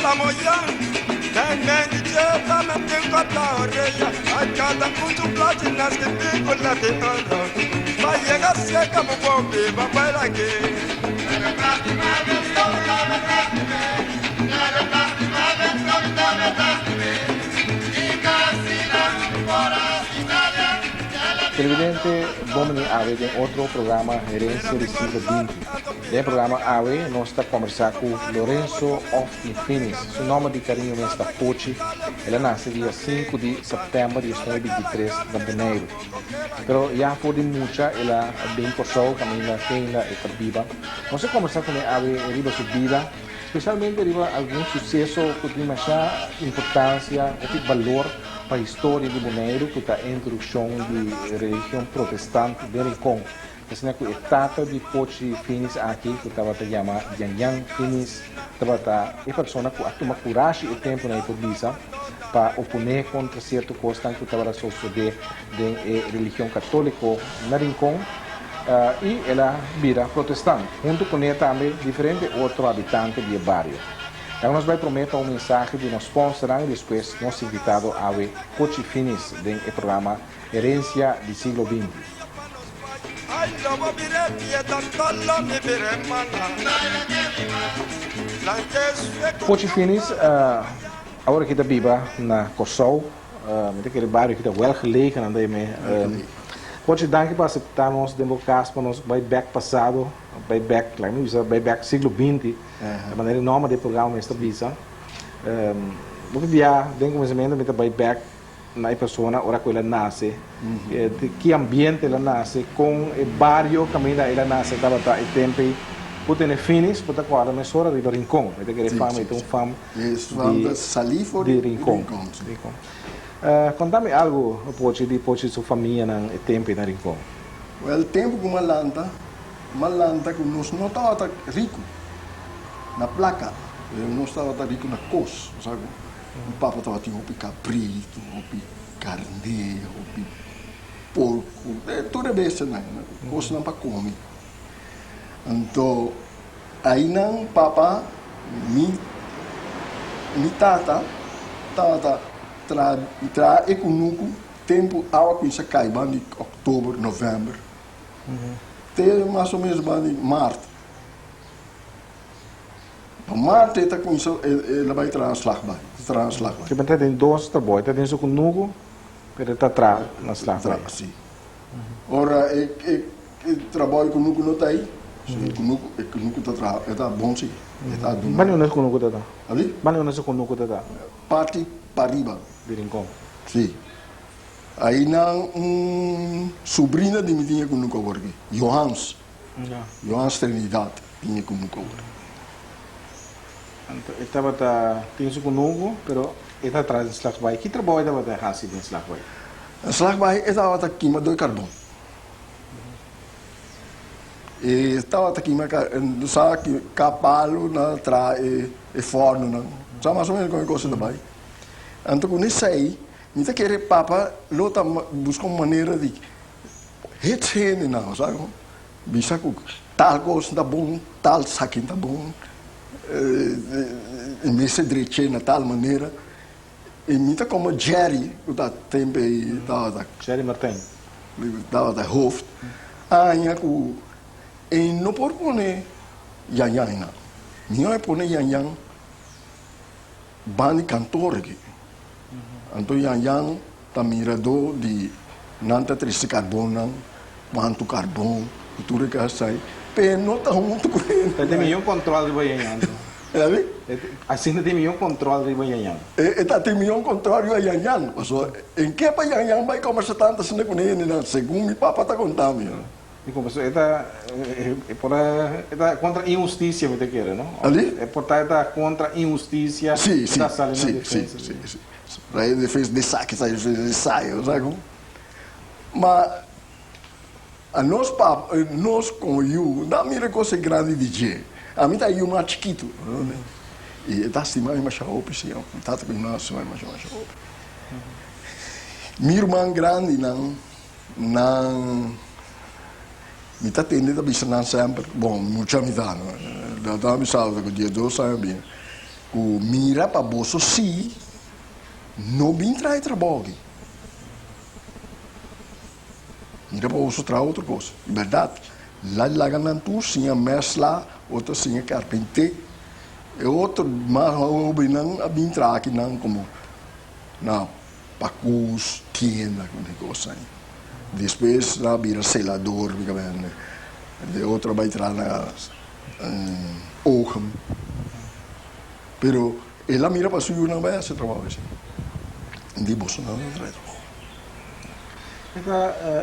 la moyang, men jeta men kota oreya, a cada mucho platinas que pico la de ando. Va llegar seca mo bombe, va para que. Televidente, vamos a ver em outro programa Herencia do Siglo XX. No programa AVE, nós estamos conversando com Lorenzo of Infinis. Seu nome de carinho é Pochi. Ele nasceu dia 5 de setembro de 2023, de janeiro. Mas já foi de muita, ele é bem pessoal, também ainda é viva. Nós conversamos com ele AVE, riba sua vida, especialmente riba algum sucesso que tem mais importância, que tem valor para a história de Bonaire, que é a introdução de religião protestante de Rincon. Essa é a etapa de Pochi Finis aqui, que estava a chamar Yang Finis, estava a pessoa que toma coragem e tempo na hipótese para opor contra certo coisa que estava a suceder de religião católica na Rincon, e ela vira protestante. Junto com ela também diferentes outros habitantes do bairro. Então, nós vamos prometer um mensagem de nos sponsor e depois nos invitado a ver Pochi Finis do programa Herência do Siglo XX. Pochi Finis, agora que está viva na Kosovo, aquele bairro que está bem gelegen, Pochi, dank por aceitarmos de caso para nos back passado, back siglo XX, de maneira enorme de programa esta visa. Porque já tem conhecimento de back na pessoa, ora que ela nasce, que ambiente ela nasce, com o bairro que ela nasce, estava o tempo, puta ne finis, puta agora, mas hora de Rincon, de que fama, então fama de Rincon. Contame algo, Pochi, de sua família no tempo na Rincon. O tempo com Malanta que nós não estava rico na placa, nós estava rico na cos, sabe? O papo estava tinha o cabrito, o carneiro, o porco, tudo é besta, né? Cos não para comer. Então, aí não, papa, mi tata tra econuco tempo água com isso cai de outubro, novembro, até mais ou menos de março. Março está com isso, ela vai translagbar. Você vai ter dois trabalhos, tem isso com nugo, pero está atrás na slagbar. Sim. Ora, trabalho com nugo não está aí. O nugo está bom sim. Mas não é com nugo está. Ali? Mas não é com nugo está. Parte para riba. De Rincon. Sim. Aí não sobrinha de mim tinha com nunca work. Johans Trinidad tinha com nunca work. Então, estava tinha isso com nugo, pero está atrás de slagbai. Que trabalho estava de hasi de slagbai? Slagbai estava aqui mas do carbono. E estava aqui mas sabe capalo na tra e forno na. Sabe mais ou menos como é coisa também. Então, quando isso aí, não quer papa, lota busca uma maneira de reter não, sabe? Bisa com tal coisa está bom, tal saquinho está bom, me se direito na tal maneira. E não como Jerry, que está tempo aí, estava Jerry Martin, estava da hoofd, ainda com e não pode pôr yang não, não é pôr yang bani cantor aqui. Então, yang está mirador de nanta triste carbono, quanto carbono, tudo que sai. Mas não está muito com ele. Tem nenhum controle de yang. É? Assim não tem nenhum controle de yang. Tem nenhum controle de yang. Em que para yang vai conversar tanto assim com ele, segundo meu papai está contando. E como isso é contra injustiça, me te quer, não? Ali? É por estar contra injustiça. Sim. Para ele fez de saque, sabe? Mas nós com eu, não me coisa grande de dia. A mim tá aí mais chiquito, né? E está assim mais chaope, sim, está também mais chaope. Minha irmã grande não me está tendendo a pensar sempre, bom, muita me dá, não? Dá me salva que dia 2 sai bem. ku mira para boso si, não bem trai trabalho. Mira para boso trai outra coisa. É verdade. Lá lagan tu sim a mesla, outro sim a carpinte, e outro mais o bem não a bem trai aqui não como não pacus, tienda, como coisa. Depois lá vira selador, de outro vai entrar na ogen. Pero ela mira para su não vai fazer trabalho assim. De bolso não traz.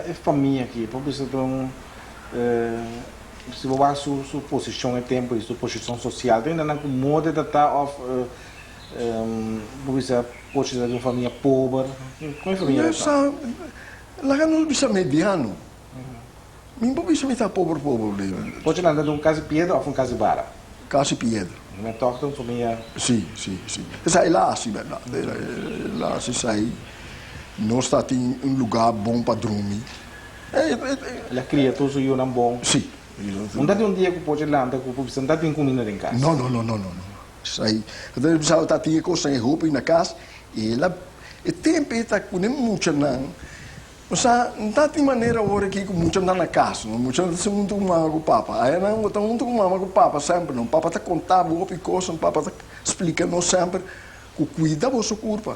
É família aqui, por isso então se você vai sua posição em tempo, sua posição social, ainda não com modo de estar off, por isso pode ser de uma família pobre, como é a família? Lá não bisa mediano. Mim não bisa estar pobre. Pode andar de casa de pedra ou casa de bara? Casa de pedra. Não toca uma família. Sim. Essa é lá assim, verdade. Lá se sai, não está em lugar bom para dormir. Ela cria todos os dias bom. Sim. Não dá de dia que pode lá, não dá de comida em casa. Não. Sai. Então ele precisa estar tinha coisa em roupa na casa e ela e tempo está com muito não. Mas não tem maneira agora que muito na casa, não muito se muito com o papa. Aí não está muito com o papa sempre, não. O papa está contando o coisa, o papa está explicando sempre que cuida vosso corpo.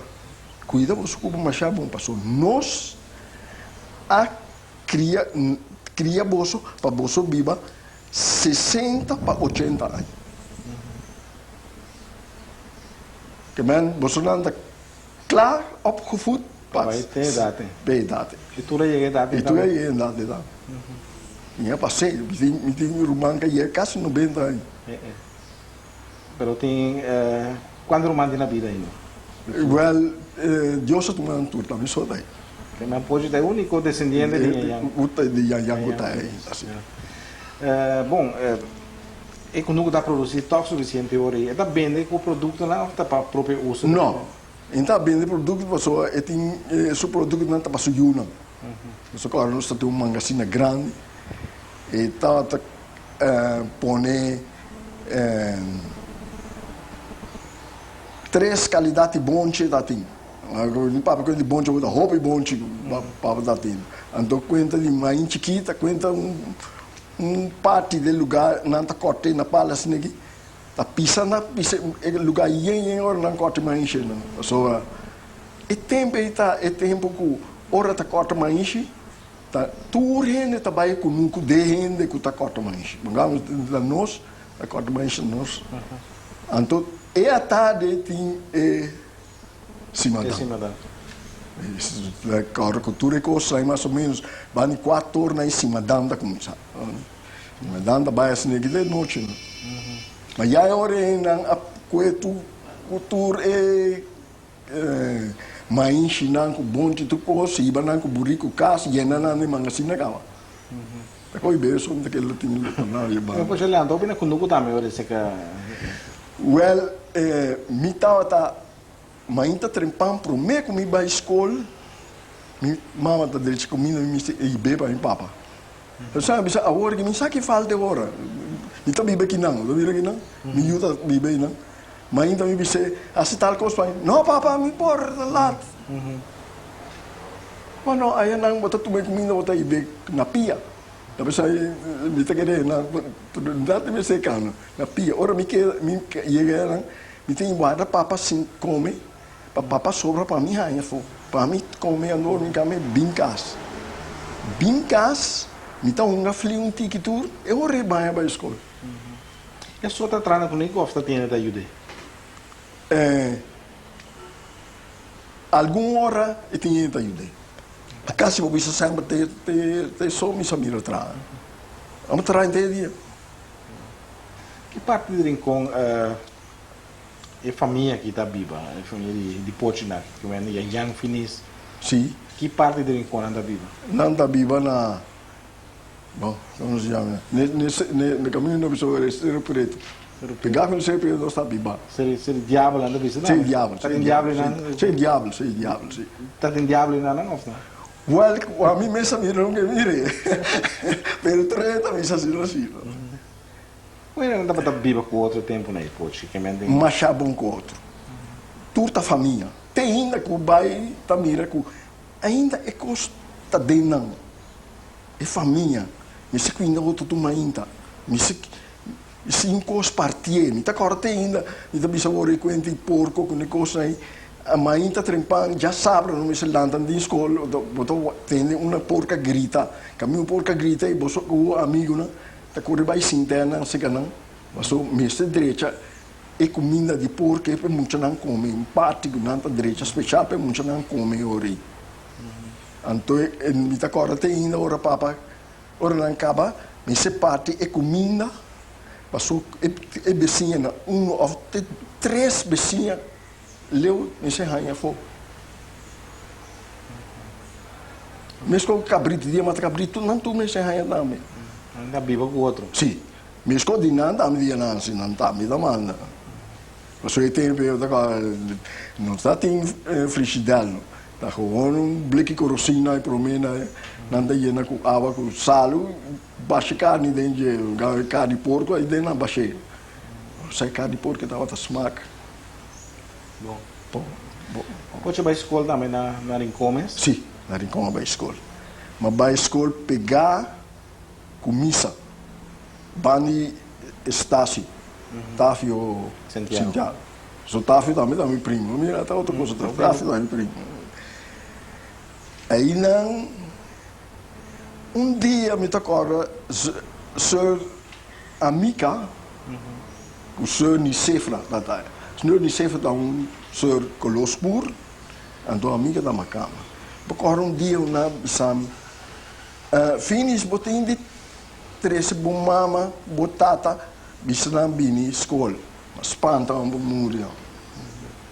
Cuida vosso corpo, mas é bom, pastor. Nós a cria vosso para vosso viva 60 para 80 anos. Que men, vosso não está claro, opgevoed. Vai ter idade. Bem idade. E tu é idade. E tu é idade. Minha passei, me tem irmã que é quase 90 anos. Mas tem quando irmã tem na vida ainda? Well, Deus está tomando tudo, também só daí. Mas pode ter único descendente de Yang. De Yang está aí. Bom, e quando está produzindo tão suficiente hoje, está vende com o produto lá ou está para próprio uso? Não. Então, vende produto, pessoa, tem seu produto não está para suyo não. Só que agora nós temos uma magazine grande e tá põe 3 qualidades bonche da tem. Para que de bonche da roupa e bonche para da tem. Então conta de mais chiquita, conta parte do lugar não está corte na pala assim aqui. Tá pisando lugar em hora não corta mais enche não. So é tempo que hora tá corta mais enche. Tá tudo rende tá vai com nunca de rende que tá corta mais enche. Vamos da nós tá corta mais enche nós. Então é a tarde tem cima da. A cultura é coisa mais ou menos vai 4 horas em cima da começar. Mas danda vai assim que de noite. Mas já é hora a cultura mais chinang com bom de tudo coisa e banang com burrico casa e na nem manga assim na cama. É coi beijo onde que ele tem lá e ba. Pois ele andou bem com nuco também hora se que. Well, me tá mainta trempam pro me com me ba escola. Me mama tá direito comigo me e beba em papa. Eu sabe a hora que me sabe falta agora. Então vive aqui não, vive aqui não. Me ajuda vive aí não. Mas então me disse, assim tal coisa, não papa me porta lá. Mas não, aí não botar tu bem comigo botar aí na pia. Tapi saya me tá querendo na data me secando na pia. Ora me que chega lá, me tem guarda papa sim come, papa sobra para mim aí fo. Para mim comer andou me come bincas. Bincas me tá frio tiquitur, eu rebanha para a escola. E a sua tá trana com nem gosta de da ajuda? Alguma hora eu tinha da ajuda. A casa eu vou sempre ter só me samir atrás. Vamos trazer até dia. Que parte de Rincón é família que está viva, é família de Pochinac, que é Yang Finis. Sim. Que parte de Rincón anda viva? Não está viva na bom, como se chama? No caminho não pessoa é preto. Pegar com ser preto está viva. Ser diabo anda viva? Ser diabo. Está em diabo não? Ser diabo, sim. Está em diabo não não? Well, a mim mesmo não que mire. Pero treta me assim assim. Bueno, não dá para viver com outro tempo, né? Poxa, que me mas já bom com outro. Turta família. Tem ainda que o bai tá mira que ainda é costa de não. É família. Me se que ainda outro tu ainda. Me se encos partie. Me tá agora tem ainda. Me tá bisa ore quente porco com negócio aí. A mãe tá trempando, já sabe, não me se lanta de escola, botou tem uma porca grita, caminho porca grita e botou o amigo, né? Tá correndo vai sinterna, não sei que não. Mas o mestre direita e comida de porco é para muito não come, em parte que não tá direita especial para muito não come ori. Então, me tá agora tem ainda ora papa, ora não acaba, me se parte e comida, passou e vizinha, ou três vizinhas leu nesse rainha fogo. Mesmo com cabrito, dia mas cabrito não tu nesse rainha também. Ainda viva com o outro. Sim. Mesmo com dinanda me dia não se não tá me demanda. Mas eu tenho eu não está tem frigidário. Tá com bleque corosina e promena não tá indo com água com sal, baixa carne dentro, carne de porco aí dentro baixa. Sai carne de porco tava tá smack. Bom. Bom. Você vai à escola também na Rincomes? Sim, na Rincomes vai à escola. Mas vai à escola pegar com missa. Bani Estácio, Táfio Santiago. So Táfio também tá meu primo. Mira, até outra coisa. Táfio tá meu primo. Aí não... Um dia me tocou Sir Amica, o Sir Nicefra, da tarde. Senhor Nicefra dá Sir Colospur, então amiga da Macama. Porque um dia eu na Bissam, finis botin de três bom mama, botata, bisam bini escola. Espanta um bom múrio.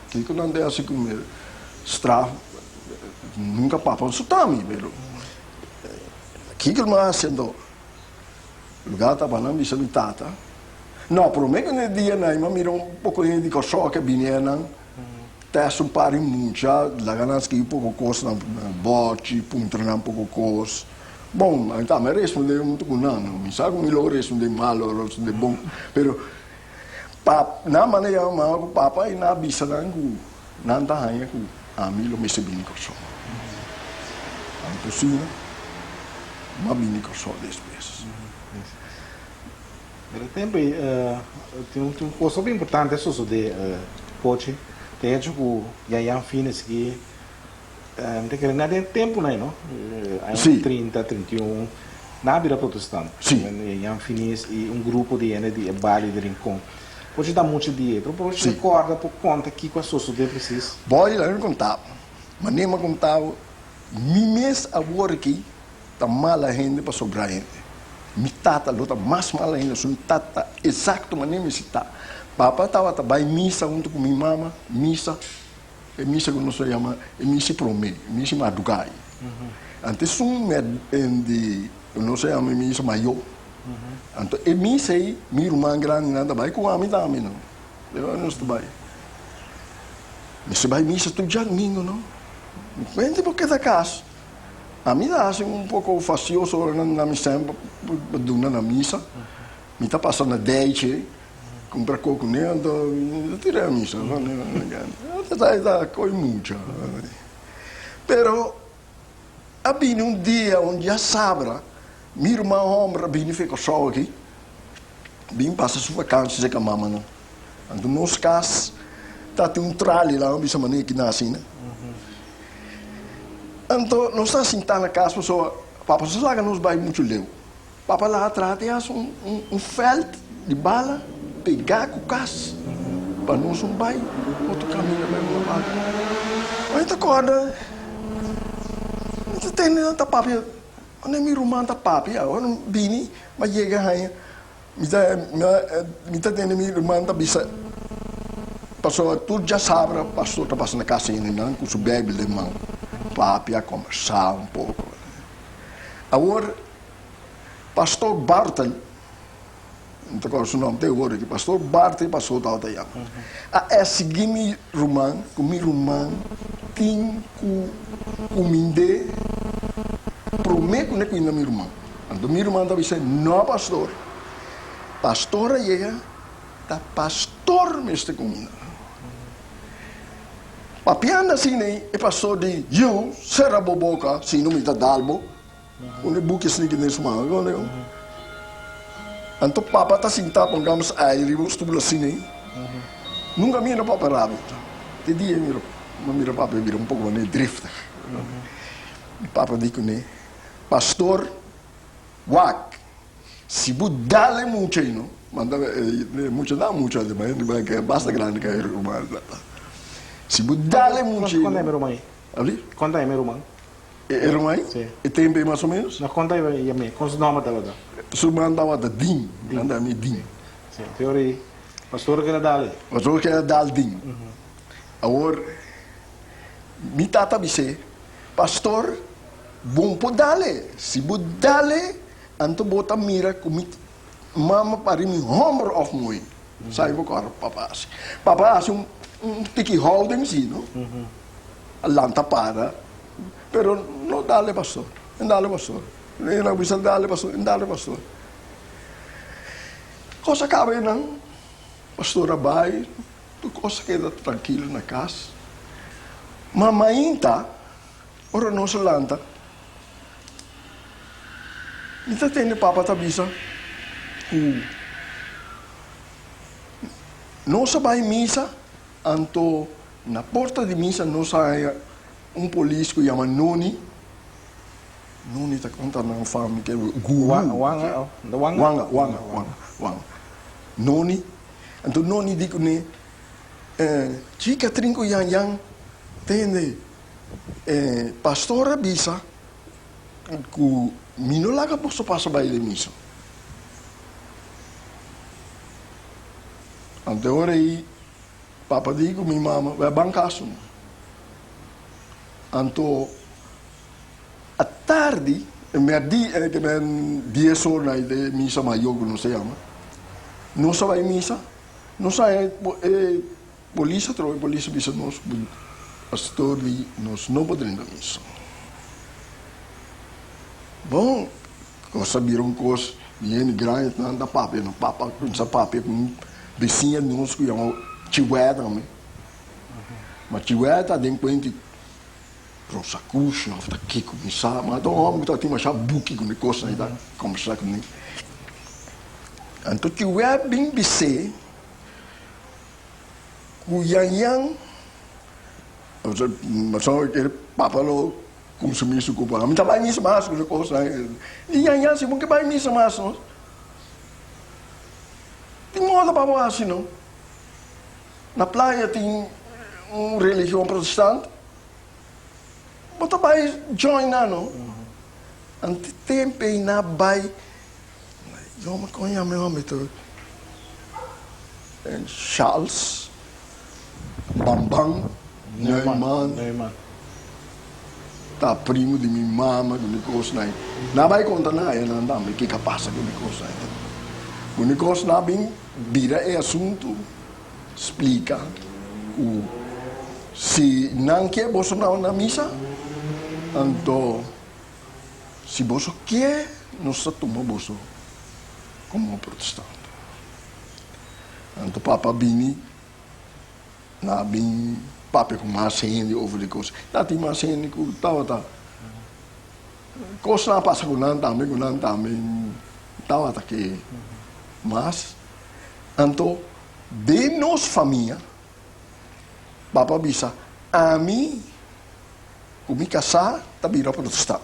Que eu não dei assim comer. Straf, nunca papa um sutami, pero. Que eu mais sendo. Lugar tá para não bisam tata. No, prometo que dia não, mas mira pouco de coisa que vinha testa par em muita, lá ganas que pouco coisa na bote, punta na pouco coisa. Bom, então me responde muito com não, me sabe como ele responde mal, responde bom, pero na maneira mal o papai na bisa não tá aí com a mim me se bem coisa. Então sim, mas bem coisa despesas. Pelo tempo, tem uma coisa bem importante, isso de Pochi, tem gente que já fines que tem que não tem tempo, não? Sim. 30, 31, na vida protestante. Sim. Já finis e grupo de Bali de Rincon. Pochi dá muito dinheiro, Pochi recorda por conta que com a sua de precisa. Boy, lá não contava, mas nem me contava, mês agora aqui, tá mala gente para sobrar gente. Mi tata luta mais mal ainda, sua tata exato mas nem me cita. Papa estava vai missa junto com minha mama, missa que não se chama, missa promê, missa madrugai. Antes de não se chama missa maior. Então missa aí, minha irmã grande nada vai com a minha também não. Eu não estou vai. Mas vai missa todo dia domingo não. Vende porque da casa. A mim dá assim pouco facioso na missa, na missa. Me está passando a 10, comprar coco nela, tirei a missa. Está coisa muita. Pero, havia dia onde já sabra, minha irmã homem, havia fica só aqui. Bem passa sua vacância com a mamãe. Então, nos casos, está um tralho lá, não bisa maneira que nasce, né? Então, nós estamos sentados na casa, pessoa, papai, vocês lá nos vai muito leu. Papai lá atrás tem um felt de bala, pegar com o caso, para nós não vai, outro caminho mesmo na bala. Mas então, agora, não tem nada papai, onde é minha irmã tá papai, eu não vim, mas chega aí, me tá tendo minha irmã tá bisa, pessoa, tudo já sabe, pastor tá passando na casa ainda, com sua Bíblia de mão. Papi a conversar um pouco. Agora, pastor Bartel, não sei qual é o nome dele agora, pastor Bartel passou da aldeia. A seguir minha irmã, tem com minde, prometo que não é minha irmã. Então minha irmã estava dizendo, não pastor, pastora ia, ta pastor meste comina. Papianda sini, e pastor di, you, será boboca, sino mita dalbo, onde bukis ni kini semua, kau Anto papa ta sinta pongamos air, gusto bula sini, nunca mira papa rabbit. Te dia mira papa vira um pouco ne drift. Papa dico ne, pastor, wak, se budale mucho no, manda mucho dá mucho de mas que basta grande que é rumar. Se budale mucho. Quando é meu irmão? Ali? Quando é meu irmão? É rumar? Sim. E tem bem mais ou menos? Na conta é a mim, com os nomes da verdade. Sumanda wa da din, anda mi din. Sim, teoria. Pastor que era dali. Pastor que era dal din. Agora, mi tata bise, pastor, bom po dale. Se bu dale, anto bota mira kumit mama pari mi homer of moi. Sai vou cor papas. Papas tiki holding si, no? Lanta para. Pero no dale pastor. Não dale pastor. Não bisa dale pastor, não dale pastor. Cosa cabe não? Pastora vai, tu cosa queda tranquilo na casa. Mamainta, ora não se lanta. Nita tem papa tabisa. Nossa vai missa, anto na porta de missa nossa polícia que chama Noni. Noni está contando na família que é Wanga. Noni. Então Noni diz que chica trinco yang tende pastora bisa que minolaga posso passar baile missa. Então ora aí papa digo minha mama vai bancasso. Então à tarde que ben 10 horas de missa maior que não se chama. Não só vai missa, não só polícia trouxe polícia bisa nós pastor e nós não podemos missa. Bom, coisa viram coisa bien grande nanda papa, no papa com essa papa com vizinha nós que chama Chihuahua também. Mas Chihuahua tá dentro de rosa cuxa, tá aqui com missa, mas então homem tá tinha já buque com coisa aí tá conversar com ele. Então Chihuahua bem bise ku yang mas só que papa lo consumir isso com para mim tá vai missa mais com coisa e yang se que vai missa mais não tem moda para assim não na praia tem religião protestante bota vai join não ante tempo na vai eu me conheço meu nome todo Charles Bambang Neumann tá primo de minha mama do negócio aí não vai contar nada não dá me que capaz do negócio aí o negócio não bem vira é assunto explica o se não quer você não na missa então se você quer não se toma você como protestante então papa bini na bem papa com mais gente over de coisa tá tem mais gente que tá coisa não passa com não também tá que mas então de nós família papa bisa a mim me casar tá vira protestante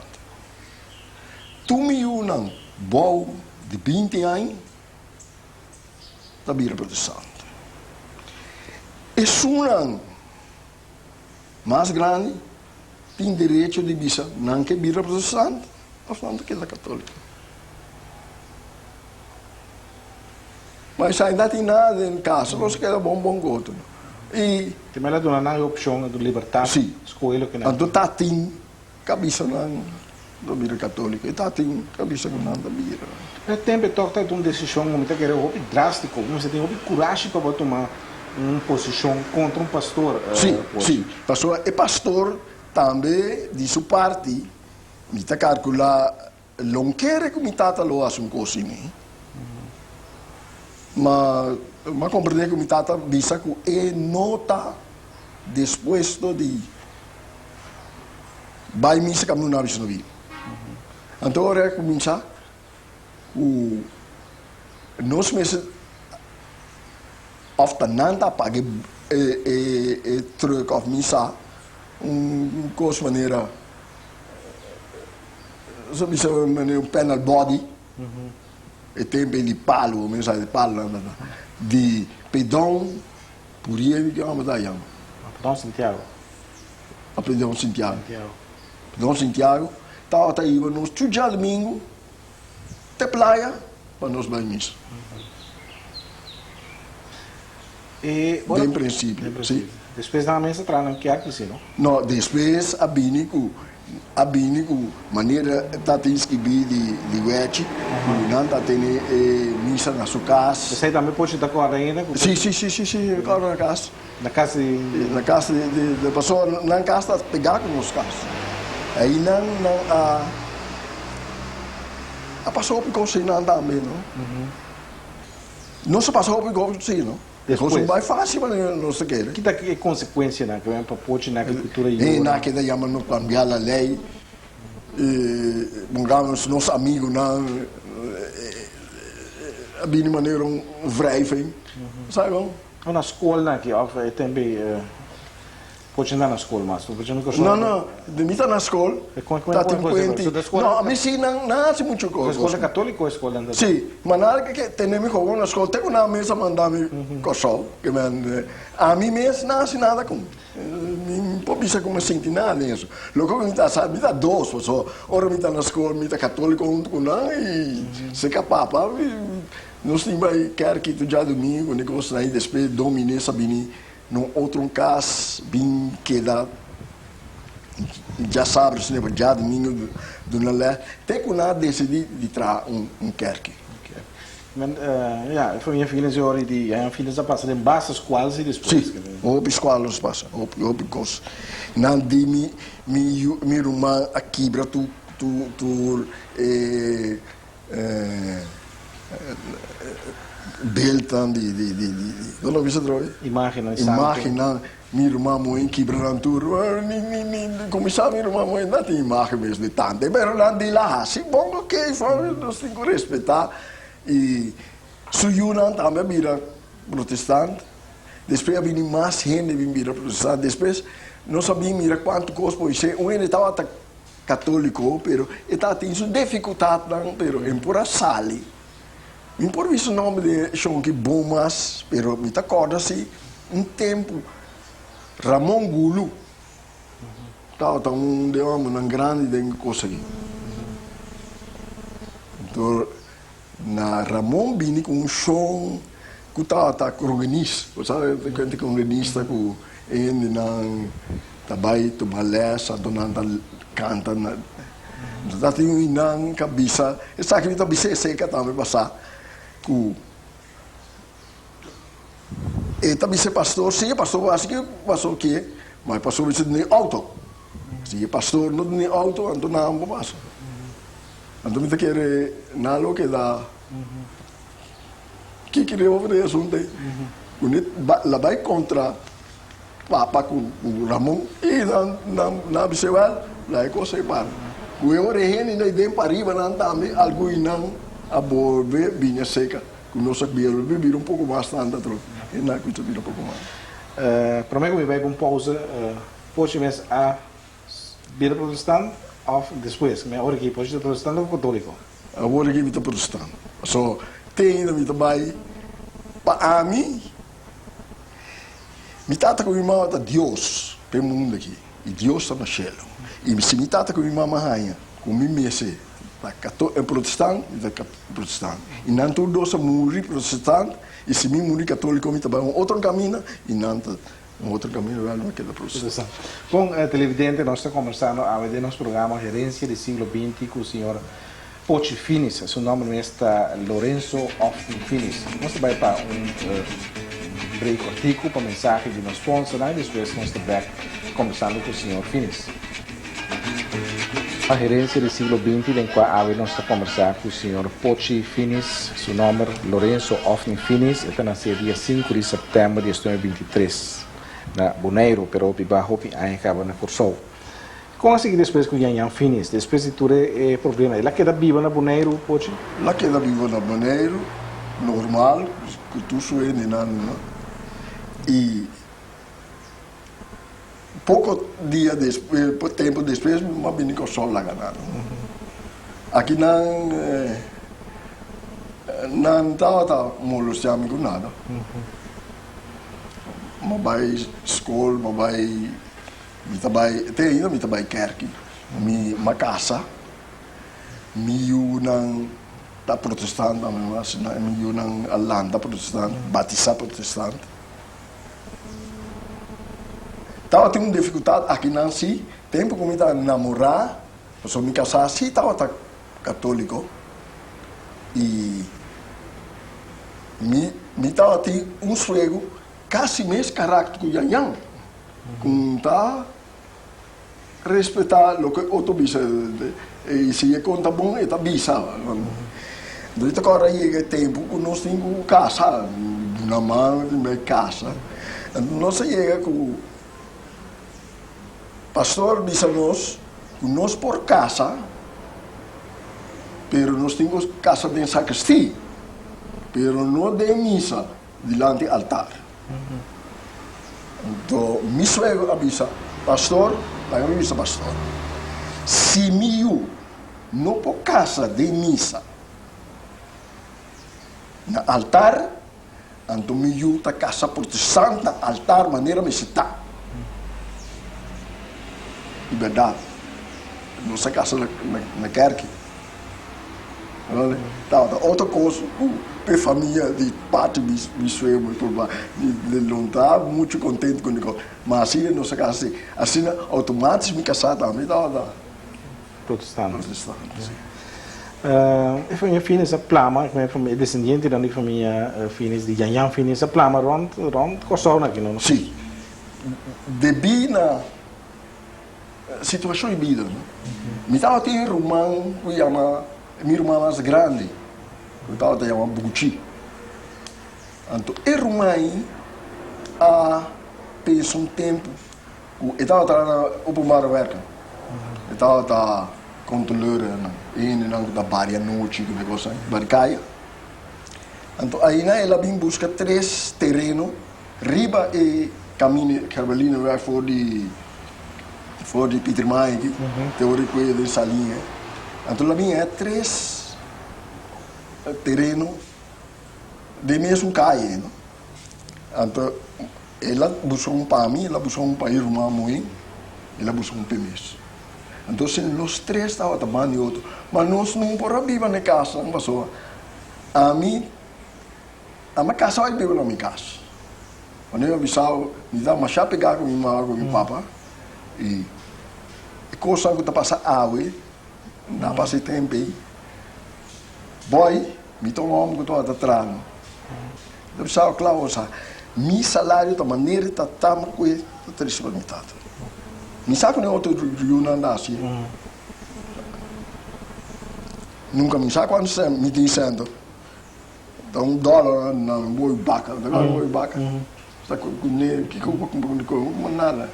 tu me unam bom de 20 anos tá vira protestante e sunan mais grande tem direito de bisa não que vira protestante portanto que é católica mas ainda tem nada em casa não se queda bom gosto e tem mais lá na opção do libertar escolher que não então tá tem cabeça não vira católica e tá tem cabeça que não vira é tempo toca de uma decisão muito que é drástico não se tem coragem para tomar uma posição contra um pastor sim pastor também de sua parte me tá calcular não quer que me tata lo as coisa né Mas compreender que mi tata bisa que e nota dispuesto de vai missa como não aviso no vídeo. Então agora começa nós meses ofta nanta pague truck of missa coisa maneira so bisa maneira panel body e tempo de palo mensagem de palo de pedão por aí que vamos dar yang Pedão Santiago. a pedão Santiago tá aí nos tudo domingo te praia para nós vai missa. E, Bem princípio, sim. Depois da mesa atrás, não quer que sim, não? Não, depois a binico maneira tá tem que de wete, não tá tem missa na sua casa. Você também pode estar com a ainda? Sim, claro na casa. Na casa de... Na casa de pessoa, na casa pegar com os casos. Aí não a passou por coisa não também, não? Não se passou por coisa não? Depois. Coisa mais fácil, mas não se quer. Que daqui é consequência, né? Que vem para pôr na agricultura e na que daí não cambiar a lei, bongamos nossos amigos não, a bem maneira wrijving, sabe bom? Ou na escola, né? Que também pode andar na escola, mas não, de mim tá na escola, tá tem quente. Não, a mim sim não se muito coisa. A escola católica ou a escola andando? Sim, mas nada que tenemos com na escola, tem uma mesa mandar-me coçol, que a mim mesmo não se nada com. Não pode pensar como senti nada nisso. Logo que me tá sabe, me tá dois, pessoal. Ora me tá na escola, me tá católico junto com não e se capaz, nós nem vai quer que tu já domingo, negócio aí depois domine sabini no outro caso, bem que dá já sabe, se não já domingo do nalé, tem que nada decidir de trazer kerk. Men ja, voor je filhos hoor die ja, filhos já passam em baixas escolas e depois. Sim, op escolas passa, op coisas. Não de mi irmã aqui para tu beltan de não viste droga? Imagina, minha irmã mãe que brantur, como sabe minha irmã mãe não tem imagem mesmo de tanto, mas não de lá, se bom ok, nós temos que respeitar e Suyunan também vira protestante, depois havia mais gente que vira protestante, depois não sabia mira quanto coisa pode ser, um estava católico, pero estava tendo dificuldade, pero em pura sali. Me por isso o nome de Shonki Bomas, pero me acorda se tempo Ramon Gulu, estava de uma grande de coisa aqui. Então na Ramon vini com som que estava organista, sabe? Que organista com ele na tabay tu balesa donanta canta na dati yung inang kabisa sa akin ito bisese ka tama basa ku tabi se pastor sim pastor acho que pastor que mas pastor isso nem auto sim pastor não nem auto então não vamos passar então me quer nalo que dá que queria ouvir isso ontem unit lá vai contra papa com o Ramon e na bisewal lá é coisa para o eu rehen ainda dem pariba não também algo inang aborbe vinha seca com nossa bielo beber pouco mais tanto troco e na coisa beber pouco mais prometo que vai com pausa pode mesmo a vida protestante ou depois mas agora aqui pode ser protestante ou católico agora aqui vida protestante so tem ainda vida vai para mim mi tata com irmão está Deus pelo mundo aqui e Deus está no céu e se mi tata com irmã rainha com mim messe é protestante e não todos são morrer protestante e se mim morrer católico mi também outro caminho e não outro caminho vai não queda protestante. Com televidente nós estamos conversando a ver nosso programa Gerência do Siglo XX com o senhor Pochi Finis, seu nome é Lorenzo of Finis. Nós vamos para break artigo para mensagem de nosso sponsor e depois nós estamos conversando com o senhor Finis. A gerência do siglo XX, em qual nós estamos a conversar com o senhor Pochi Finis, seu nome Lorenzo Ofni Finis, ele nasceu dia 5 de setembro de 2023, na Bonaire, pero bajo aí acaba na Cursou. Como assim depois com Yanyan Finis, depois de tudo é problema, ela queda viva na Bonaire, Pochi? Ela queda viva na Bonaire, normal, que tu suene, não, e pouco dia depois, pouco tempo depois, uma vim com o sol lá ganhando. Aqui não estava molestando com nada. Mas vai escola, mas vai tem ainda vai kerk, uma casa, não tá protestante, mas não Alanda protestante, Batista protestante. Estava tendo dificuldade aqui não se tempo como estava namorar, eu me casar assim, estava católico e me estava tendo suego quase mesmo caráter com Yanyan, com tá respeitar o que outro bisa e se é conta bom é tá bisa. Então agora chega tempo que nós temos casa, na mão de casa, nós chega com pastor diz-nos que nós por casa, pero nós temos casa de sacristia, pero não de missa, diante do altar. Então, me suego avisa, pastor, pastor, se eu não por casa de missa, no altar, então eu ta casa protestante, altar, maneira me citar. Liberdade. Nossa casa na kerk. Outra coisa, a família de parte me sueu muito bem. Não está muito contente com isso. Mas assim, nossa casa, assim, automaticamente me casar também. Protestante. A família Finis a plama, minha família descendente da família Finis, de Yanyan Finis, a plama rond Kosovo aqui, não? Sim. Debi na situação de vida, né? Me estava tendo um irmão que chama, minha irmã mais grande, que estava tendo uma Buchi. Então, o irmão pensou um tempo, ele estava trabalhando no mar werken, ele estava controlando, não da barra noite, que negócio, barcaia. Então, aí ela vem buscar 3 terrenos, riba e caminho, Carolina vai for de Peter Mike, teórico de salinha. Então, lá vinha 3 terrenos de mesmo caia. Então, ela buscou um para mim, ela buscou um para a irmã mãe, ela buscou um para mim. Então, os 3 estavam trabalhando e outro. Mas nós não podemos viver na casa, não passou. A minha casa vai viver na minha casa. Quando eu avisava, me dá uma chave pegar com minha mãe, com meu papa. E coisa que está passando água, não passa tempo aí. Boy, me tomou um que estou atrás. Eu pensava, claro, meu salário da maneira que está com ele, está transformado. Me sabe que não é outro Yunanda assim. Nunca me sabe quando você me dizendo, dá $1 na boi vaca, dá boi vaca. Está com o que eu vou comprar nada.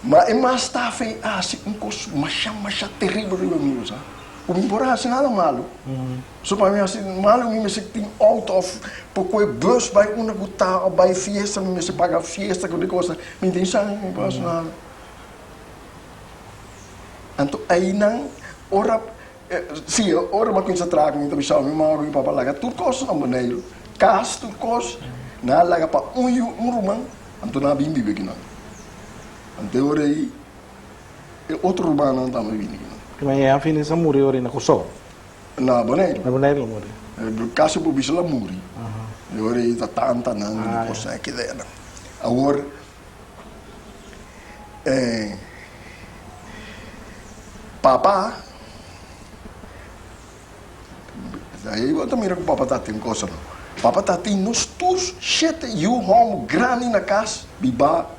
Mas é mais tarde, assim, coisa mais terrível do meu, sabe? O embora assim nada malo. Só para mim assim, malo me se tem out of, porque o bus vai uma guitarra, vai fiesta, me se paga fiesta, com coisa, me tem sangue, me passa nada. Então aí não, ora, sim, ora uma coisa traga, então deixa me mal me para lá, tudo coisa não maneiro, cas tudo coisa, na lá para um romano, então na bimbi aqui não. Então aí outro romano não me vindo. Mas Yanyan Finis a morrer na Kosovo. Na Bonaire. Na Bonaire não morrer. No caso por bisla muri. Agora está tanta não coisa aqui dela. Agora papá aí eu também com papá tá tem coisa não. Papá tá tem nos tours 7 home grande na casa biba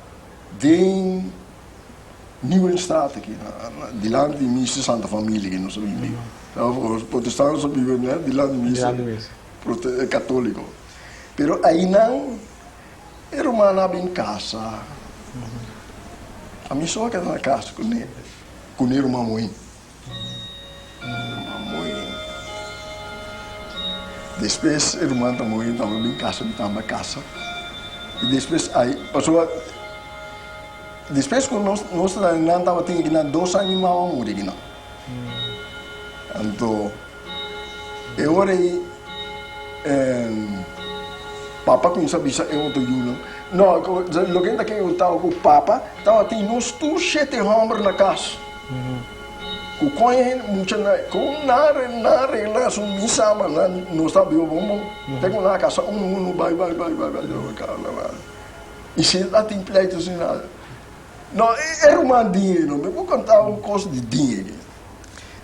den Nieuwenstraat aqui, de lá de missa Santa Família que nós vivemos. Os protestantes vivem, né? De lá de missa católico. Pero aí não, era uma nave em casa. A minha só que na casa com ele uma mãe. Depois, a irmã também estava em casa, estava em casa. E depois, aí, passou. Depois, quando nós não estávamos tendo 2 anos e meio a morrer. Então, eu orei. Papa começou a dizer, eu estou indo. Não, o que eu estava com o Papa, estava tendo uns 7 homens na casa. Com na relação missa, mas não está bem bom. Tenho na casa vai. E se lá tem pleitos e nada. Não, era uma dinheiro, eu vou contar um custo de dinheiro.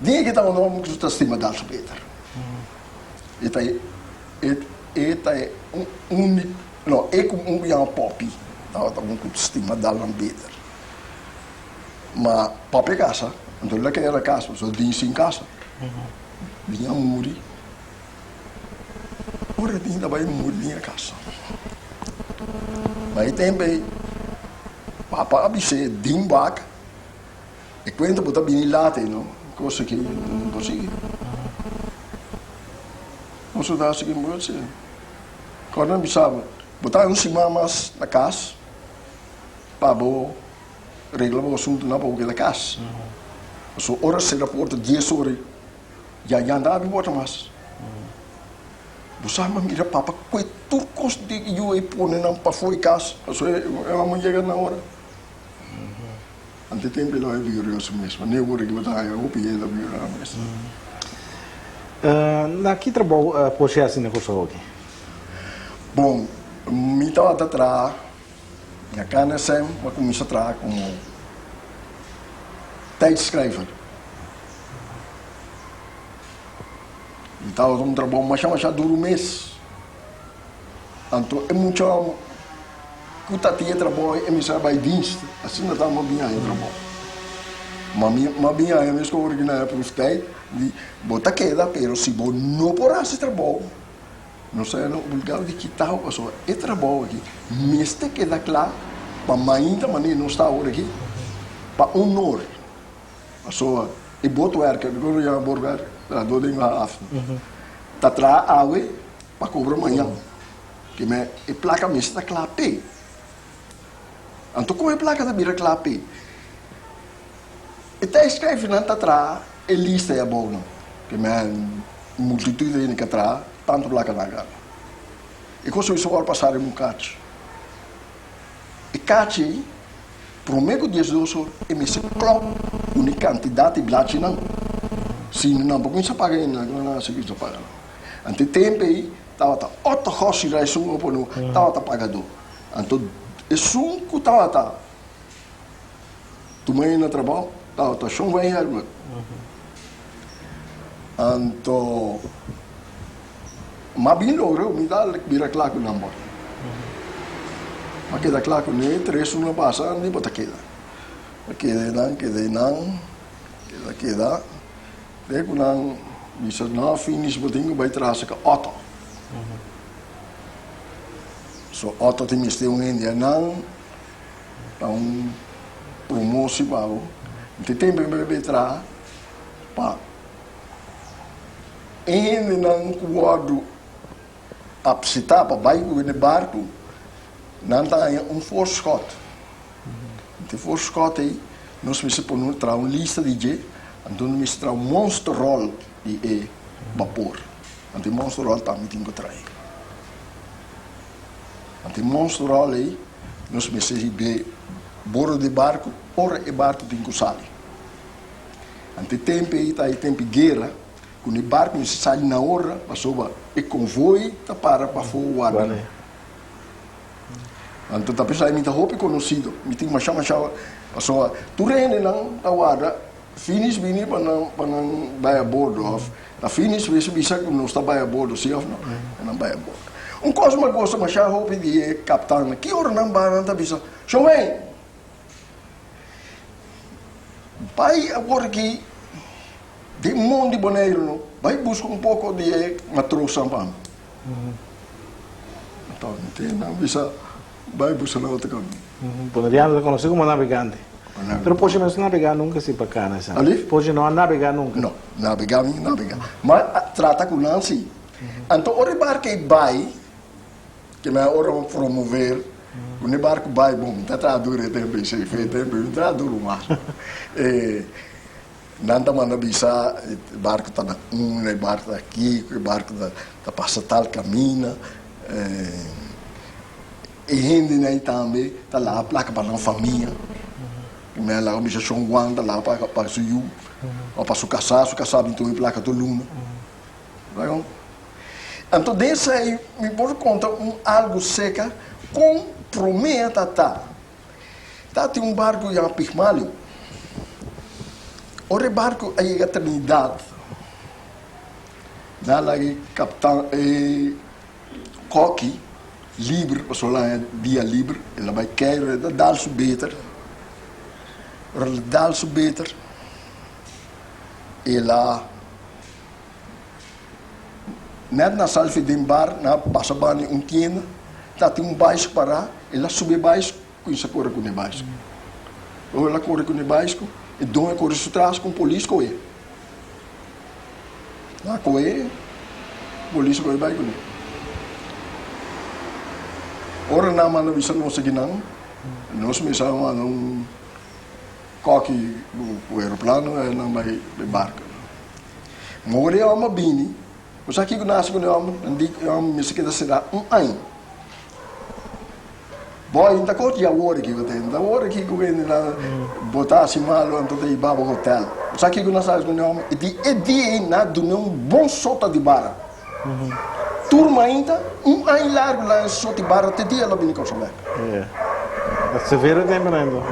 Dinheiro que está no nome que está estima da Peter. Eta é não, é como um pop. Estava com estima da Peter. Mas papai casa. Então, lá que era casa, só tinha em casa. Vinha morrer. Ora, tinha vai morrer em casa. Mas também, papai disse, dimbac, e quando botar bem lá, não, coisa que não consegui. Não sou da seguinte coisa. Quando eu pensava, botar mamas na casa, para reglar o assunto na boca da casa. So ora se rapporta 10 horas, já andava embora mais. Você mira papa, que turcos de eu e pôr não para fora casa, so ela não chega na hora. Ante tempo lá eu vi isso mesmo, nem agora que botar eu pedi da minha mesmo. Na que trabalho pode assim na coisa aqui? Bom, me estava atrás, na cana sem, mas comecei a trabalhar como tijdschrijver. Então, um trabalho mais duro mês. Então, é muito que tá tinha trabalho, é me trabalho dienst. Assim não tá mais bem aí trabalho. Mas bem aí mesmo que eu original é profetei, de botar queda, pero se você não por esse trabalho, não sei não obrigado de quitar o pessoa. É trabalho aqui, mesmo queda claro, para ainda maneira não está agora aqui, para honor. Pessoa, e boto werken, ik wil je aan werken, dat doe ik af. Dat tra awe, para cobrar amanhã. Que me e placa me está clape. Então como é placa da bira clape? E tá escreve na tra, e lista é bom, que me multitude de que tra, tanto placa na cara. E como isso vai passar em catch. E catch prometo 10 horas e me se clock uma quantidade de blate não. Se não porque se paga não se que paga. Ante tempo aí tava 8 horas já isso não pode tava pagador. Então isso que tava tu mãe no trabalho tava chão vai ir. Então mas bem logo me dá vira claro que não pode. Mas queda claro que nem 3 não passa nem bota queda. Queda. Daí quando bisa na finish botinho vai trazer que auto. So auto tem este um dia não promoção para o. Tem tempo para tra pa. Ainda não quadro apsita para bairro de barco. Não tá voorschot. De voorschot aí, nós precisamos pôr uma lista de G, então nós precisamos um monster roll de vapor. Então monster roll também tem que trazer. Então monster roll aí, nós precisamos de bordo de barco, ora e barco tem que sair. Então tempo aí, tá aí tempo guerra, quando o barco se sai na hora, passou e convoio tá para fora. Então, tá pensando, me dá roupa conhecido, me tem uma chama, pessoa, tu rende não, tá guarda, finish vini para não vai a bordo, tá finish vê se bisa que não está vai a bordo, se não vai a bordo. Coisa mais gosta, mas já roupa de capitão, que hora não vai, não tá bisa, chama Vai agora aqui, de mundo de boneiro, não? Vai buscar um pouco de matroção para então, não bisa vai buscar na outra caminho. Boneriano conoce como navegante. Pero pode não navegar nunca se bacana, sabe? Ali? Pode não navegar nunca. Não, navegar. Mas trata com Nancy. Então, o barco que vai, que na hora promover, o barco vai, bom, está traduzir tempo, se fez tempo, traduzir mais. Nanta mana bisa, barco está na barco está aqui, o barco está passa tal caminho. E gente aí também, está lá a placa para a família. Mas lá o bicho São Juan, está lá para o Suiu, ou para o caçar, então a placa do Luna. Então, desse aí, me pode contar algo seca, com prometa, tá tem um barco em Pigmalho. O barco aí é a Trinidade. Lá o capitão Coque, livre, passou lá dia livre, ele vai querer dar su beter. Dar su beter. E lá, net na salve de bar, na passa bani tienda, tem um baixo para, ele sube baixo, com isso corre com o baixo. Ou ela corre com o baixo, e dona corre atrás com o polícia com ele. Lá com ele, o polícia com ele vai com ele. Ora na mano bisa não sei não, nós me chamamos coque o aeroplano é não vai barco. Morre é uma bini, mas aqui que nasce com o homem, me se queda será ano. Boy, ainda corta já hora que eu tenho, da hora que eu venho lá botar assim malo antes de ir para o hotel. Mas aqui que nasce com o homem, é dia na do não bom solta de barra. Turma ainda, ano largo lá em solta de barra, até dia ela vem com o soleco. Você vê o tempo ainda.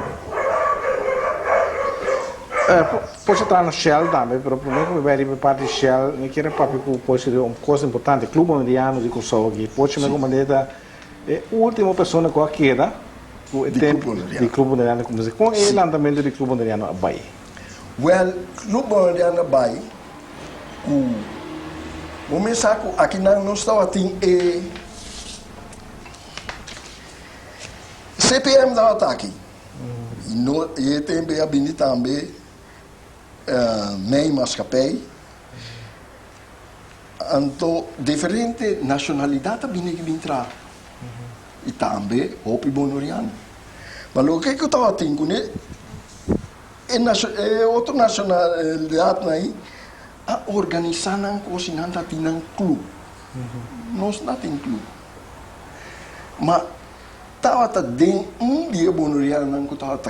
Pode estar no Shell também, mas para mim, como vai parte de Shell, não quero papo que pode ser uma coisa importante. Clube Boneriano de Kosovo aqui, pode me comandar a última pessoa que queda de Clube Boneriano, com ele andamento de Clube Boneriano a Bahia. Well, Clube Boneriano Bahia, o mensaque aqui não está assim, CPM da ataque. E também a Bini também, meio mascapei. Então, diferente nacionalidade Bini que entrar. E também Hopi Bonoriano. Mas o que eu estava tendo é outra nacionalidade aí, a organizar uma coisa não está tendo um clube. Nós não temos clube. Mas estava dentro dia Bonoriano não estava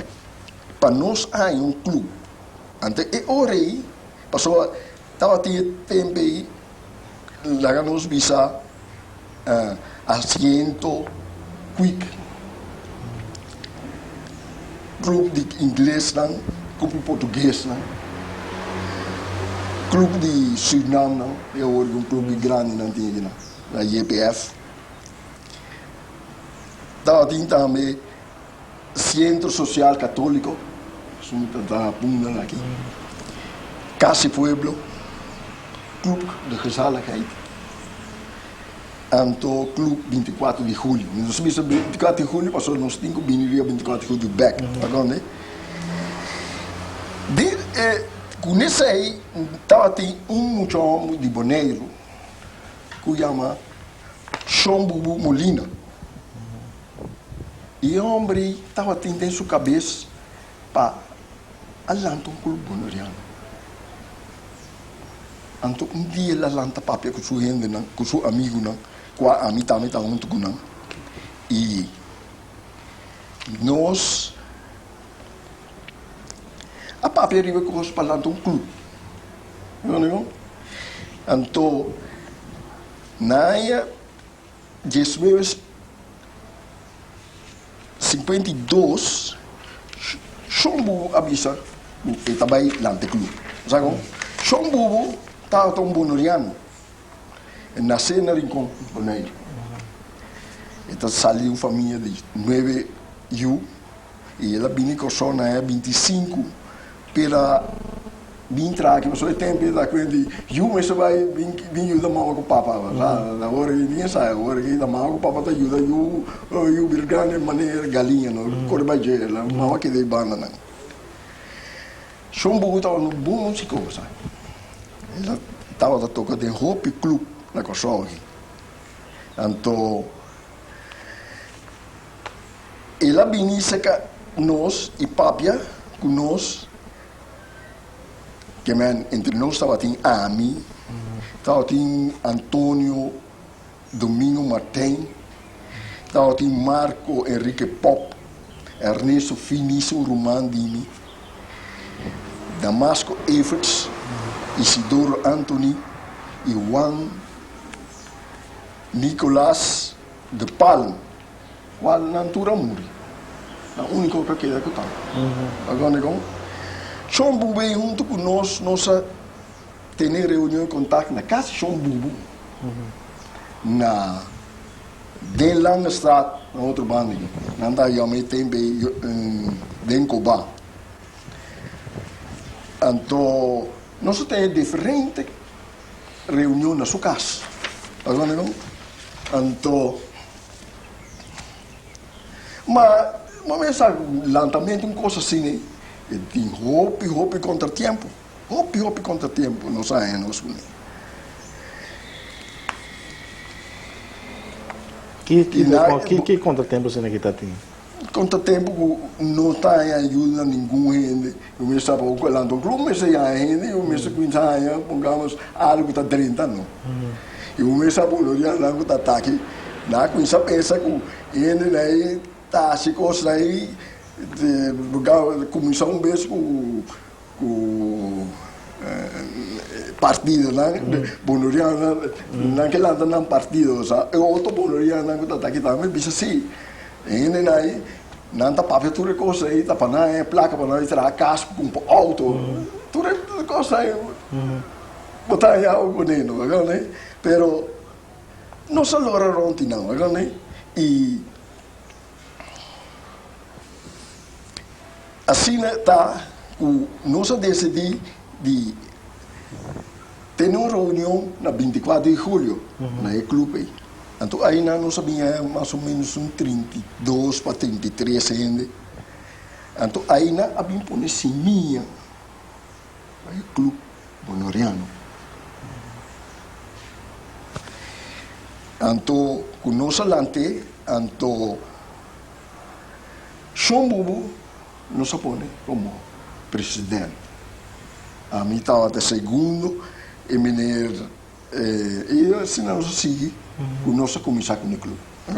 para nós há um clube. Então, e ora aí, passou, estava tendo tempo aí, lá nós bisa assento quick. Clube de inglês, clube de português, clube de Suriname, é um clube grande, na IEPF. Estava tendo também Centro Social Católico, da bunda aqui. Casa Pueblo, Clube de Gezelligheid. Então, Clube 24 de Julho. Nós vimos 24 de Julho, passou nos 5 dia 24 de Julho back. Com isso aí, estava tendo muchacho de Boneiro, que chama Chombubu Molina. E o homem estava tendo em sua cabeça para alantar um clube bonoriano. Então, dia ele alanta papel com sua gente, com seu amigo, com a amiga também está junto com nós. E nós, a papel arriba com nós para alantar um clube. Então, naia, 52, Chombubu avisa e também lante clube. Sabe? Chombubu estava tão bonoriano. Nasceu na Rincón, Boneiro. Então saiu família de 9 e ela vinha com só na 25 pela vim traque, mas só tempo da quindi eu mesmo vai vim ajuda mal com o papa, na hora que ninguém sai, a hora que da mal com o papa ajuda eu vir grande maneira galinha, no corbaje, lá mal que de banana. São boa tava no bom músico, sabe? Ela tava tocando em Hope Club na Kosovo. Então ela vinha nós e papia com nós que entre nós estava tem Ami, estava tem Antônio Domingo Martin, estava tem Marco Henrique Pop, Ernesto Finício Romandini, Damasco Everts, Isidoro Anthony e Juan Nicolás de Palma, qual não tura muri, a única que queda que está. Agora Sean Bubu junto com nós ter reunião e contato na casa de Sean Bubu, na Denlang Straat, na outra banda, na Andayame também em Coba. Então, nós temos diferentes reuniões na sua casa. Agora, então, mas sabe, lançamento uma coisa assim, né? Tem hope contratempo. Hope contratempo, não sai, não sei. Que contratempo você aqui está tendo? Contratempo não está em ajuda nenhum gente. Eu me estava colando o clube, mas aí gente, eu me estava pensando, pongamos algo está 30 não. Eu me estava olhando algo está aqui, na coisa pensa que ele aí tá assim coisa aí começou vez com partido, né? Bonoriana, naquela anda não partido, sabe? Eu outro bonoriana que tá aqui também, bicho assim. Ele aí, não tá para tudo coisa aí, tá para na placa para nós tirar casco com auto, tudo coisa aí. Botar aí algo nele, agora né? Pero não se logra ontem não, agora né? E assim tá, nós decidimos de ter uma reunião na 24 de julho, na clube. Então aí nós sabíamos mais ou menos 32 para 33 ainda. Então aí nós abrimos por semia, o clube bonoriano. Então, com nossa lante, então, Sean Bubu nos põe como presidente. A mim estava de segundo, e assim nós seguimos com nossa comissão com o clube. Mas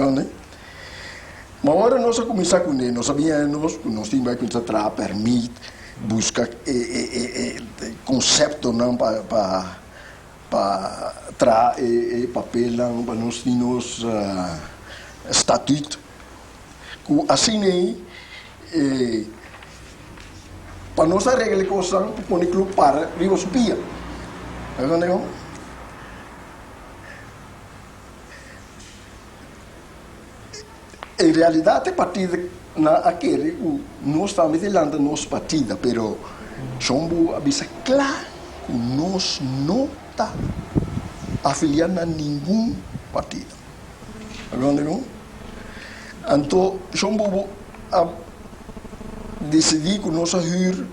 agora nós começar com ele, nós sabíamos que nós tínhamos que entrar, permite, buscar conceito não para papel para nós termos estatuto. Assim aí, para nós arreglar a coisa, para o clube para Rio Subia. Em realidade, a partida naquele, nós estamos falando da nossa partida, mas somos avisa claro que nós não está afiliado a nenhum partido. Então, somos decidir que nós hyr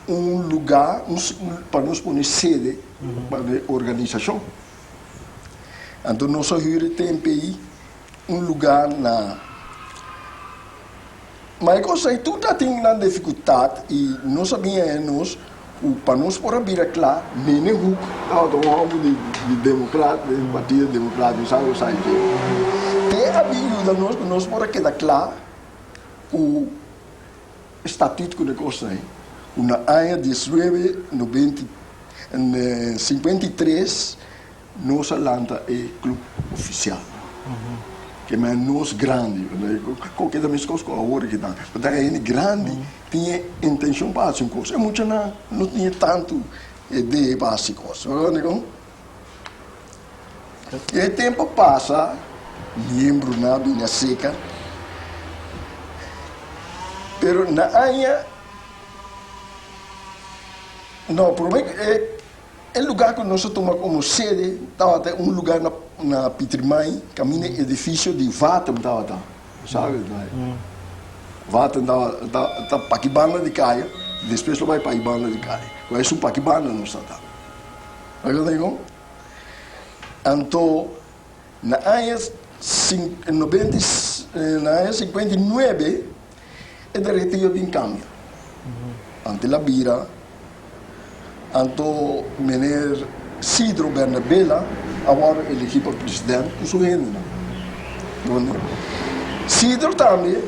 lugar para nós pôr sede para a organização. Então, nós hyr tem lugar na. Mas coisa aí tudo tem uma dificuldade e nós sabíamos para nós por vir claro nem o de democrata, do partido democrático, sabe tem a ajuda nós por quedar claro o estatuto que coisa aí na ano 1953 nós lança o clube oficial. Que é nós grande, qualquer das coisas que agora que dá, mas é grande, tinha intenção para fazer coisas, muito não tinha tanto ideia para fazer coisas, e o tempo passa, lembro na minha seca, pero na área Não, o problema é o lugar que nós tomamos como sede, estava até um lugar na Pitrimai, caminho edifício de Vatem, sabe? Vatem estava para Ibana de Caia, depois vai para Ibana de Caia. Vai ser para Ibana não está. Então, na área 59, é da retiro de câmbio. Ante la Bira, Anto meneer Sidro Bernabella, agora elegido para presidente, com sua renda. Sidro também,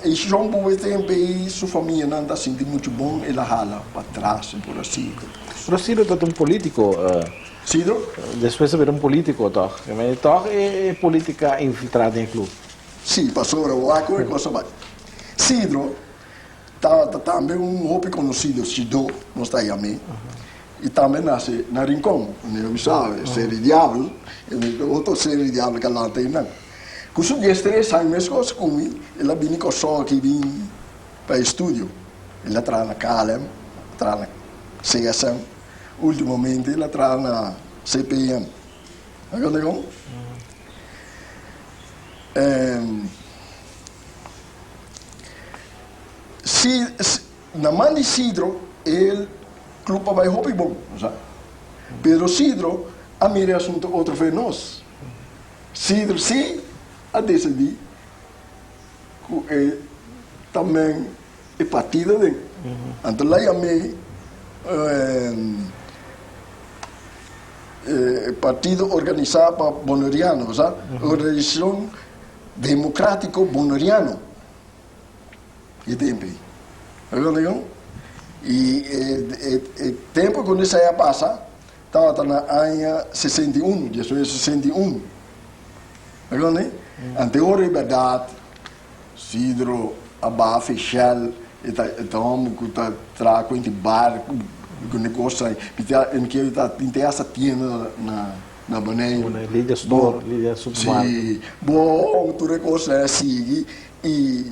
e João Boa tem sua família não está sentindo muito bom, ela rala para trás, por assim. Mas Sidro é um político. Sidro? Depois de um político, toch? Mas toch é política infiltrada em clube. Sim, passou o arco e coisa mais. Sidro também hobby conhecido, Sido, não está aí a mim. E também nasce na Rincón, não sabe, ser diabo, outro ser diabo que lá tem não. Com os 3 anos, coisas comigo, ela vinha com só que vinha para estúdio. Ela traz na KLM, traz na CSM, ultimamente ela traz na CPM. Agora como? Na mão de Sidro, ele clube vai hobby bom, sabe? Pero Sidro, a mim assunto outro foi nós. Sidro, sim, a decidir que também é partida dele. Então lá eu me partido organizado para Bonoriano, sabe? Organização Democrático Bonoriano. E tempo. E tempo quando isso aí passa, estava na ano 61, 1861. Anterior liberdade, Sidro, Abafe, Shell, então, trago com barco, com negócio aí, em que tem essa tienda na Bonaire. Lídia Store, Lídia Supermarket. Sim, bom, tu negócio é assim, e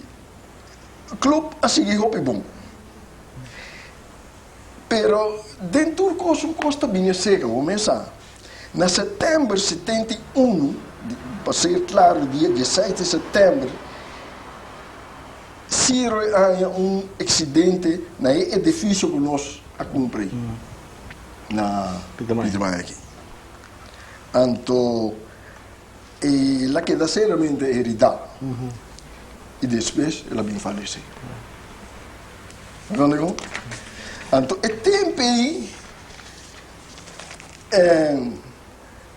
o clube assim é bom. Pero dentro do curso costa bem seca, vou começar. Na setembro de 71, para ser claro, dia 17 de setembro, Ciro há acidente no edifício que nós a cumprir na Pitmai aqui. Então, ela queda seriamente heredada. E depois ela vem falecer. Entendeu? Então, o tempo aí,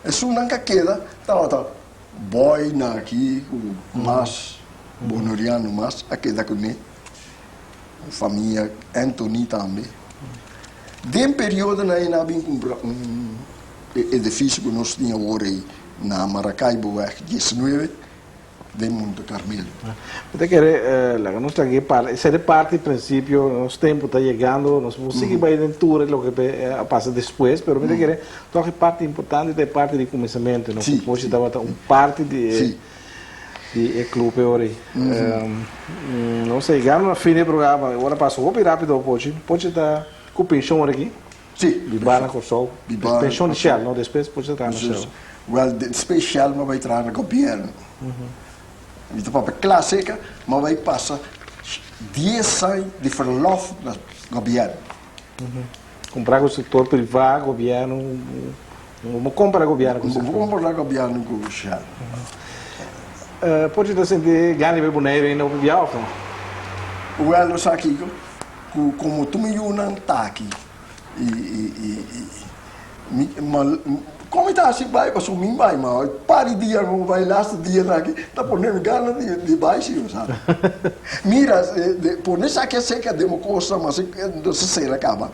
isso nunca queda, tá, boy na aqui, mas, bonoriano, mas, a queda com ele, família Anthony também. De um período, nós vamos comprar edifício que nós tínhamos hoje na Maracaibo, 19, de Monte Carmelo. Até que nós estamos aqui para ser parte do princípio, nosso tempo está chegando, nós vamos seguir para a aventura, o que passa depois, mas eu quero tocar parte importante da parte de começamento, nós depois estava parte de clube hoje. Nós chegamos no fim do programa, agora passou bem rápido, pode estar com pensão aqui. Sim. Bibana com sol. Pensão de Shell, não depois pode estar no Shell. Well, depois Shell vai entrar no governo. Então, para clássica, mas vai passar 10 anos de verlof no governo. Comprar com o setor privado, governo, vamos comprar governo com o setor. Vamos comprar governo com o Shell. Pode estar sendo ganho de boneiro ainda no viagem? Well, eu sei aqui, como tu me não está aqui, como está assim, vai para sumir, vai, mas pare dia, não vai lá, dia aqui, está pondo gana de baixo, sabe? Mira, por isso aqui é seca, democracia, mas não se será acaba.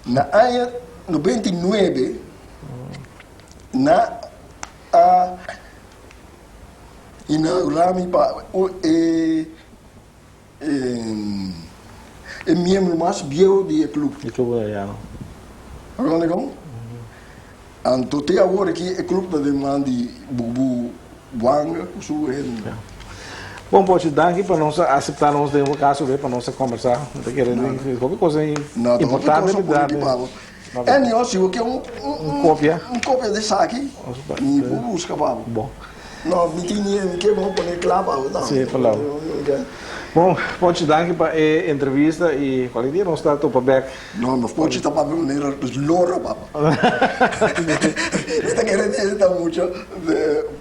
Na área 99, na inauguramos para é membro mais velho do clube. Do clube, já. Agora como? Então, até agora aqui é clube da demanda de Bubu Wanga, o seu Bom, pode dar aqui para nós aceitar nós de um caso para nós conversar. Não tem querer qualquer coisa importante me dá. É negócio que Cópia. Cópia desse aqui. E busca para. Bom. Não, me tinha que vamos pôr clava, não. Sim, falou. Bom, pode dar aqui para entrevista e qual dia não está para back. Não, mas pode estar para maneira loura, papa. Está querendo dizer tá muito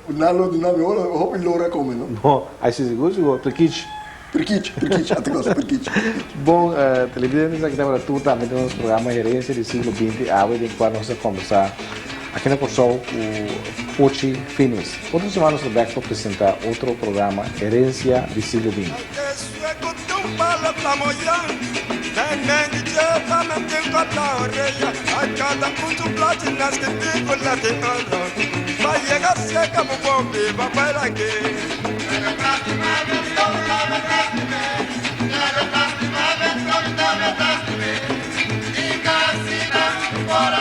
na lo do nome hora, loura como não. Bom, aí se seguro, prequite. Prequite, até gosto prequite. Bom, televidentes aqui também tu também temos programa Gerência do Siglo XX, a de qual nós vamos conversar. Aqui na Corsol, o Pochi Finis. Outras semanas no back para apresentar outro programa Herência do Siglo XX. Bora!